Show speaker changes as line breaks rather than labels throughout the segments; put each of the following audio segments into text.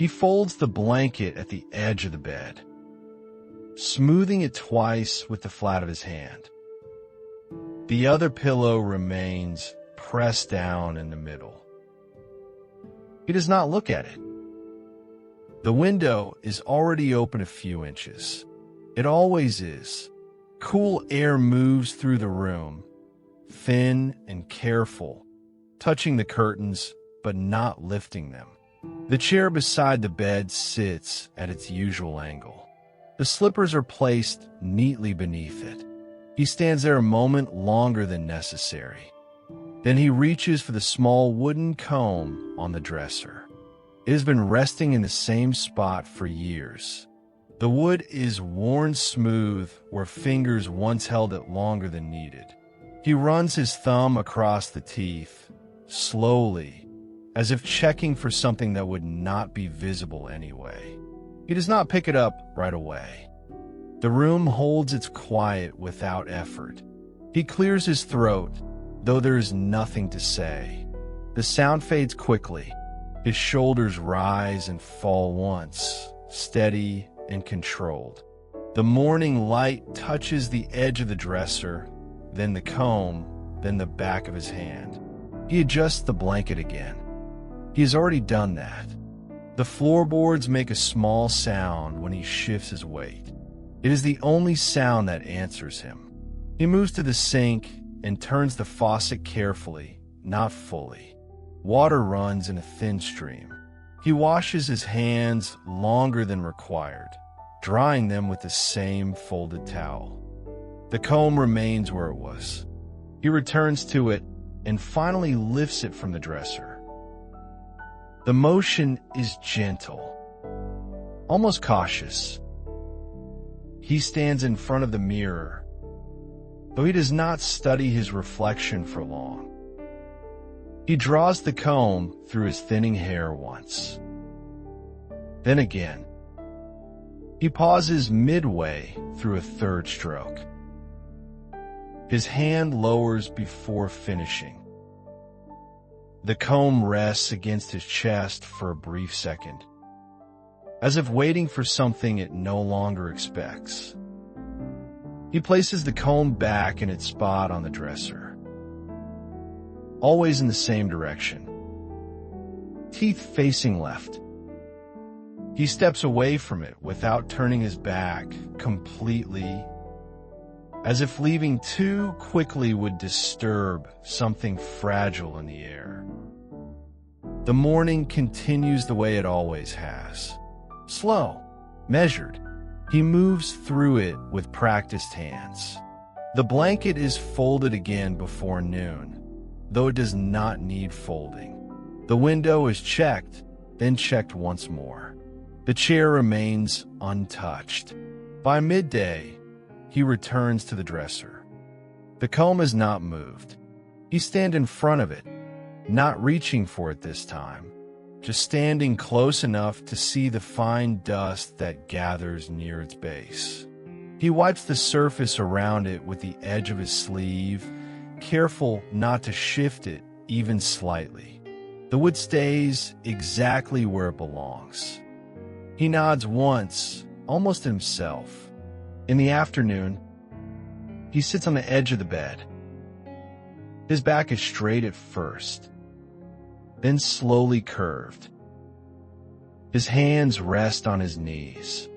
He folds the blanket at the edge of the bed, smoothing it twice with the flat of his hand. The other pillow remains pressed down in the middle. He does not look at it. The window is already open a few inches. It always is. Cool air moves through the room, thin and careful, touching the curtains but not lifting them. The chair beside the bed sits at its usual angle. The slippers are placed neatly beneath it. He stands there a moment longer than necessary. Then he reaches for the small wooden comb on the dresser. It has been resting in the same spot for years. The wood is worn smooth where fingers once held it longer than needed. He runs his thumb across the teeth, slowly, as if checking for something that would not be visible anyway. He does not pick it up right away. The room holds its quiet without effort. He clears his throat, though there is nothing to say. The sound fades quickly. His shoulders rise and fall once, steady and controlled. The morning light touches the edge of the dresser, then the comb, then the back of his hand. He adjusts the blanket again. He has already done that. The floorboards make a small sound when he shifts his weight. It is the only sound that answers him. He moves to the sink and turns the faucet carefully, not fully. Water runs in a thin stream. He washes his hands longer than required, drying them with the same folded towel. The comb remains where it was. He returns to it and finally lifts it from the dresser. The motion is gentle, almost cautious. He stands in front of the mirror, though he does not study his reflection for long. He draws the comb through his thinning hair once. Then again. He pauses midway through a third stroke. His hand lowers before finishing. The comb rests against his chest for a brief second, as if waiting for something it no longer expects. He places the comb back in its spot on the dresser, always in the same direction, teeth facing left. He steps away from it without turning his back completely, as if leaving too quickly would disturb something fragile in the air. The morning continues the way it always has. Slow, measured. He moves through it with practiced hands. The blanket is folded again before noon, though it does not need folding. The window is checked, then checked once more. The chair remains untouched. By midday, he returns to the dresser. The comb has not moved. He stands in front of it, not reaching for it this time, just standing close enough to see the fine dust that gathers near its base. He wipes the surface around it with the edge of his sleeve, careful not to shift it even slightly. The wood stays exactly where it belongs. He nods once, almost himself. In the afternoon, he sits on the edge of the bed. His back is straight at first, then slowly curved. His hands rest on his knees.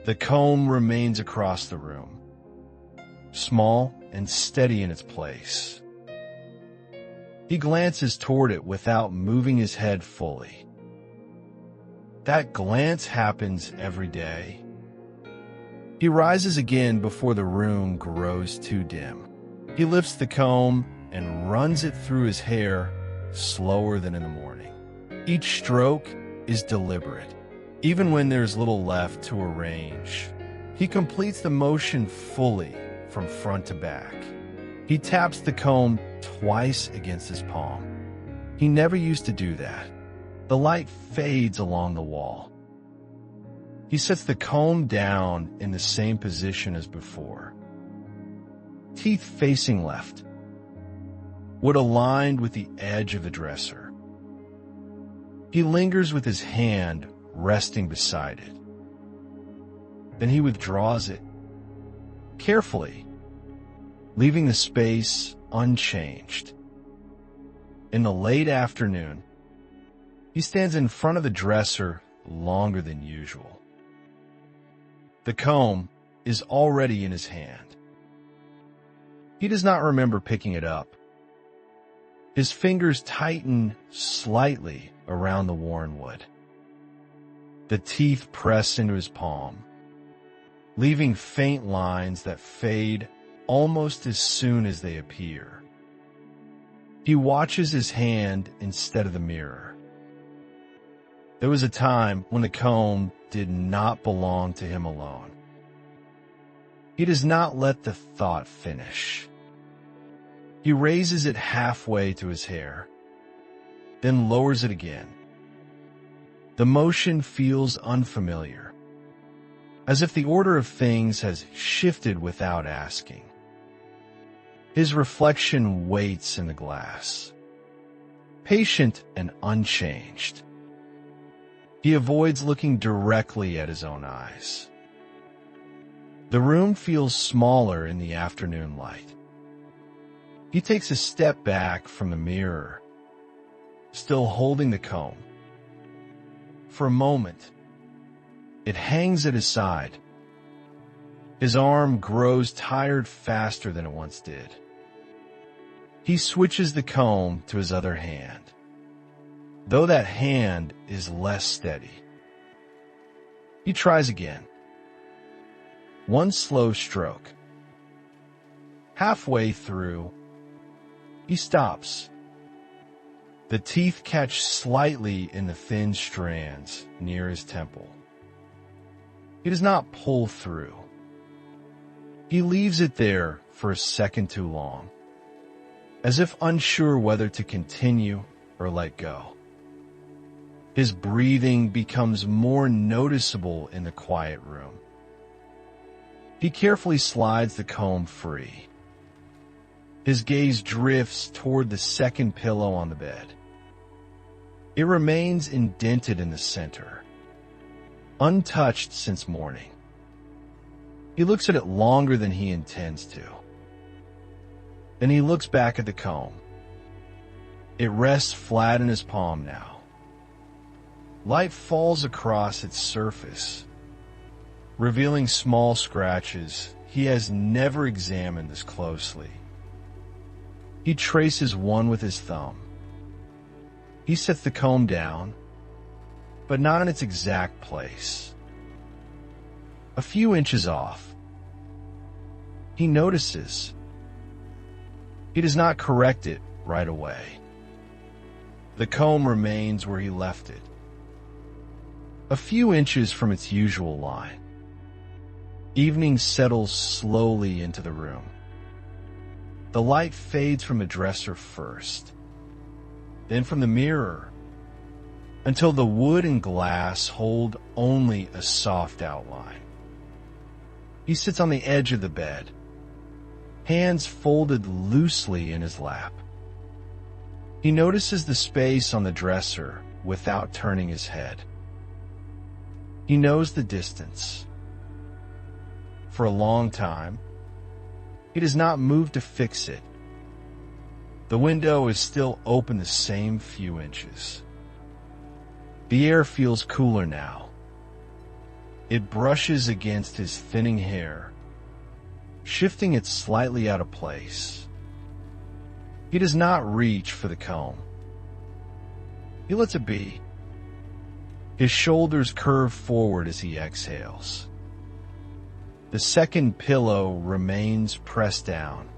The comb remains across the room, small and steady in its place. He glances toward it without moving his head fully. That glance happens every day. He rises again before the room grows too dim. He lifts the comb and runs it through his hair slower than in the morning. Each stroke is deliberate, even when there's little left to arrange. He completes the motion fully from front to back. He taps the comb twice against his palm. He never used to do that. The light fades along the wall. He sets the comb down in the same position as before. Teeth facing left, wood aligned with the edge of the dresser. He lingers with his hand resting beside it. Then he withdraws it carefully, leaving the space unchanged. In the late afternoon, he stands in front of the dresser longer than usual. The comb is already in his hand. He does not remember picking it up. His fingers tighten slightly around the worn wood. The teeth press into his palm, leaving faint lines that fade almost as soon as they appear. He watches his hand instead of the mirror. There was a time when the comb did not belong to him alone. He does not let the thought finish. He raises it halfway to his hair, then lowers it again. The motion feels unfamiliar, as if the order of things has shifted without asking. His reflection waits in the glass, patient and unchanged. He avoids looking directly at his own eyes. The room feels smaller in the afternoon light. He takes a step back from the mirror, still holding the comb. For a moment, it hangs at his side. His arm grows tired faster than it once did. He switches the comb to his other hand, though that hand is less steady. He tries again. One slow stroke. Halfway through, he stops. The teeth catch slightly in the thin strands near his temple. He does not pull through. He leaves it there for a second too long, as if unsure whether to continue or let go. His breathing becomes more noticeable in the quiet room. He carefully slides the comb free. His gaze drifts toward the second pillow on the bed. It remains indented in the center, untouched since morning. He looks at it longer than he intends to. Then he looks back at the comb. It rests flat in his palm now. Light falls across its surface, revealing small scratches he has never examined this closely. He traces one with his thumb. He sets the comb down, but not in its exact place. A few inches off. He notices. He does not correct it right away. The comb remains where he left it, a few inches from its usual line. Evening settles slowly into the room. The light fades from the dresser first, then from the mirror, until the wood and glass hold only a soft outline. He sits on the edge of the bed, hands folded loosely in his lap. He notices the space on the dresser without turning his head. He knows the distance. For a long time, he does not move to fix it. The window is still open the same few inches. The air feels cooler now. It brushes against his thinning hair, shifting it slightly out of place. He does not reach for the comb. He lets it be. His shoulders curve forward as he exhales. The second pillow remains pressed down,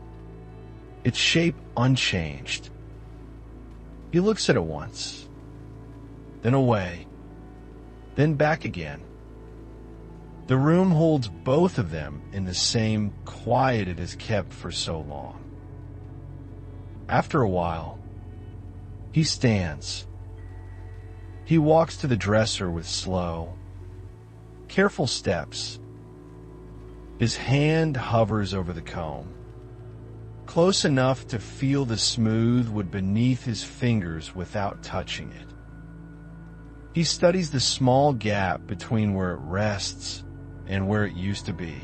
its shape unchanged. He looks at it once, then away, then back again. The room holds both of them in the same quiet it has kept for so long. After a while, he stands. He walks to the dresser with slow, careful steps. His hand hovers over the comb, close enough to feel the smooth wood beneath his fingers without touching it. He studies the small gap between where it rests and where it used to be.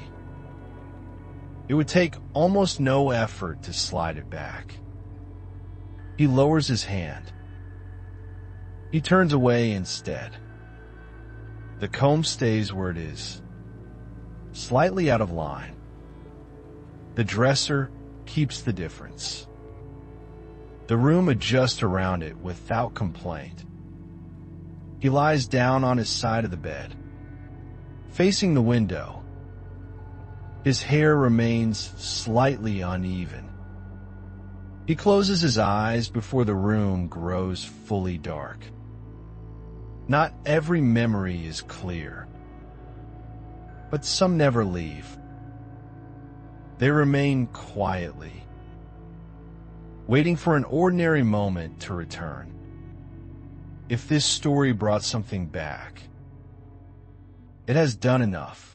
It would take almost no effort to slide it back. He lowers his hand. He turns away instead. The comb stays where it is, slightly out of line. The dresser keeps the difference. The room adjusts around it without complaint. He lies down on his side of the bed, facing the window. His hair remains slightly uneven. He closes his eyes before the room grows fully dark. Not every memory is clear, but some never leave. They remain quietly, waiting for an ordinary moment to return. If this story brought something back, it has done enough.